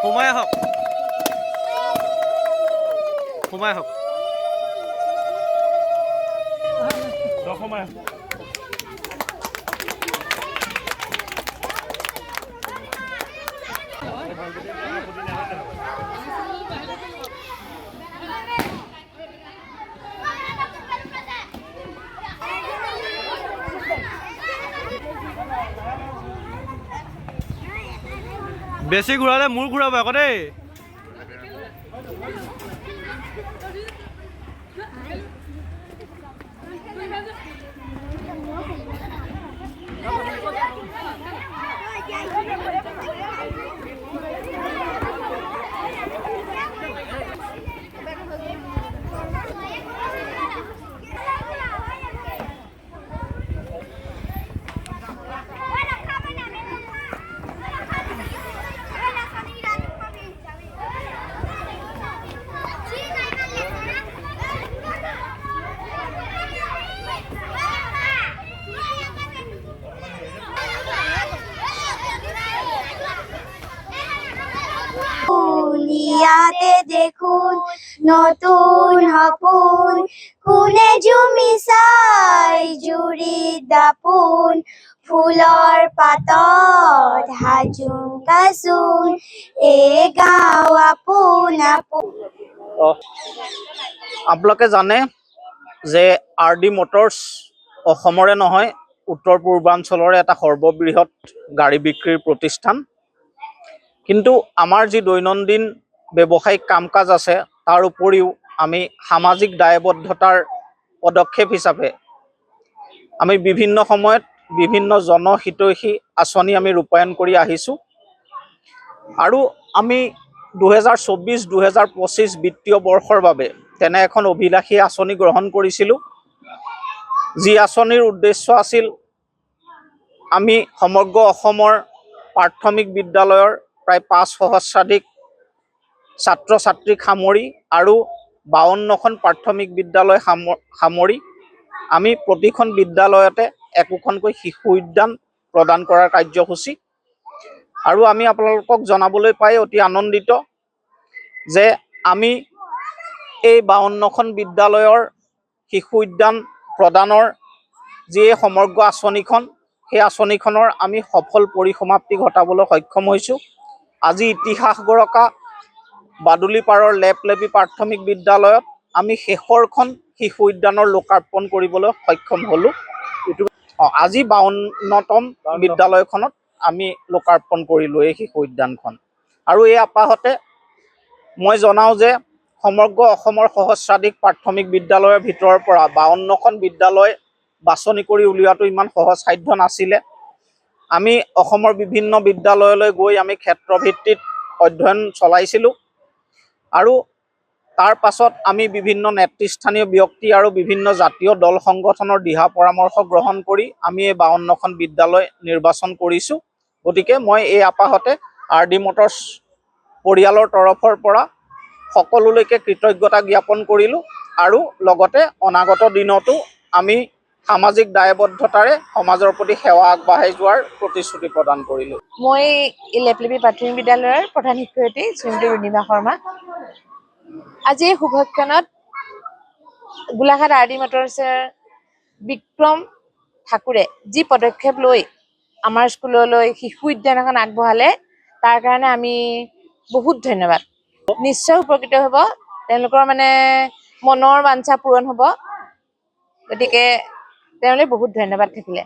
সোমাই আহক সোমাই আহক বেছি ঘূৰালে মূৰ ঘূৰাব আকৌ দেই দুনিয়াতে দেখুন নতুন সপোন কোনে জুমি চাই জুৰিত দাপোন ফুলৰ পাতত হাজোং কাচোন এই গাঁও আপোন আপোন। আপোনালোকে জানে যে RD মটৰ্ছ অসমৰে নহয় উত্তৰ পূৰ্বাঞ্চলৰে এটা সৰ্ববৃহৎ গাড়ী বিক্ৰীৰ প্ৰতিষ্ঠান। কিন্তু আমাৰ যি দৈনন্দিন ব্যৱসায়িক কাম কাজ আছে তাৰ উপৰিও আমি সামাজিক দায়বদ্ধতাৰ পদক্ষেপ হিচাপে আমি বিভিন্ন সময়ত বিভিন্ন জনহিতৈষী আঁচনি আমি ৰূপায়ণ কৰি আহিছোঁ আৰু আমি 2024-2025 বিত্তীয় বৰ্ষৰ বাবে তেনে এখন অভিলাষী আঁচনি গ্ৰহণ কৰিছিলোঁ যি আঁচনিৰ উদ্দেশ্য আছিল আমি সমগ্ৰ অসমৰ প্ৰাথমিক বিদ্যালয়ৰ প্ৰায় 5 সহস্ৰাধিক ছাত্ৰ ছাত্ৰীক সামৰি আৰু 52খন প্ৰাথমিক বিদ্যালয় সামৰি আমি প্ৰতিখন বিদ্যালয়তে একোখনকৈ শিশু উদ্যান প্ৰদান কৰাৰ কাৰ্যসূচী আৰু আমি আপোনালোকক জনাবলৈ পাই অতি আনন্দিত যে আমি এই 52খন বিদ্যালয়ৰ শিশু উদ্যান প্ৰদানৰ যি সমগ্ৰ আঁচনিখন সেই আঁচনিখনৰ আমি সফল পৰিসমাপ্তি ঘটাবলৈ সক্ষম হৈছোঁ। আজি ইতিহাস গৰকা বাদুলিপাৰৰ লেপলেপি প্ৰাথমিক বিদ্যালয়ত আমি শেষৰখন শিশু উদ্যানৰ লোকাৰ্পণ কৰিবলৈ সক্ষম হ'লোঁ। আজি 52তম বিদ্যালয়খনত আমি লোকাৰ্পণ কৰিলোঁ এই শিশু উদ্যানখন আৰু এই আপাহতে মই জনাওঁ যে সমগ্ৰ অসমৰ সহস্ৰাধিক প্ৰাথমিক বিদ্যালয়ৰ ভিতৰৰ পৰা 52খন বিদ্যালয় বাছনি কৰি উলিওৱাটো ইমান সহজসাধ্য নাছিলে। আমি অসমৰ বিভিন্ন বিদ্যালয়লৈ গৈ আমি ক্ষেত্ৰভিত্তিত অধ্যয়ন চলাইছিলোঁ আৰু তাৰ পাছত আমি বিভিন্ন নেতৃস্থানীয় ব্যক্তি আৰু বিভিন্ন জাতীয় দল সংগঠনৰ দিহা পৰামৰ্শ গ্ৰহণ কৰি আমি এই 52খন বিদ্যালয় নিৰ্বাচন কৰিছোঁ। গতিকে মই এই আপাহতে RD মটৰ্ছ পৰিয়ালৰ তৰফৰ পৰা সকলোলৈকে কৃতজ্ঞতা জ্ঞাপন কৰিলোঁ আৰু লগতে অনাগত দিনতো আমি সামাজিক দায়বদ্ধতাৰে সমাজৰ প্ৰতি সেৱা আগবঢ়াই যোৱাৰ প্ৰতিশ্ৰুতি প্ৰদান কৰিলোঁ। মই লেপলেপি প্ৰাথমিক বিদ্যালয়ৰ প্ৰধান শিক্ষয়িত্ৰী শ্ৰীমতী ৰুণিমা শৰ্মা। আজি এই শুভক্ষণত গোলাঘাট RD মটৰ্ছৰ বিক্ৰম ঠাকুৰে যি পদক্ষেপ লৈ আমাৰ স্কুললৈ শিশু উদ্যান এখন আগবঢ়ালে তাৰ কাৰণে আমি বহুত ধন্যবাদ। নিশ্চয় উপকৃত হ'ব, তেওঁলোকৰ মনৰ বাঞ্ছা পূৰণ হ'ব। গতিকে তেওঁলৈ বহুত ধন্যবাদ থাকিলে।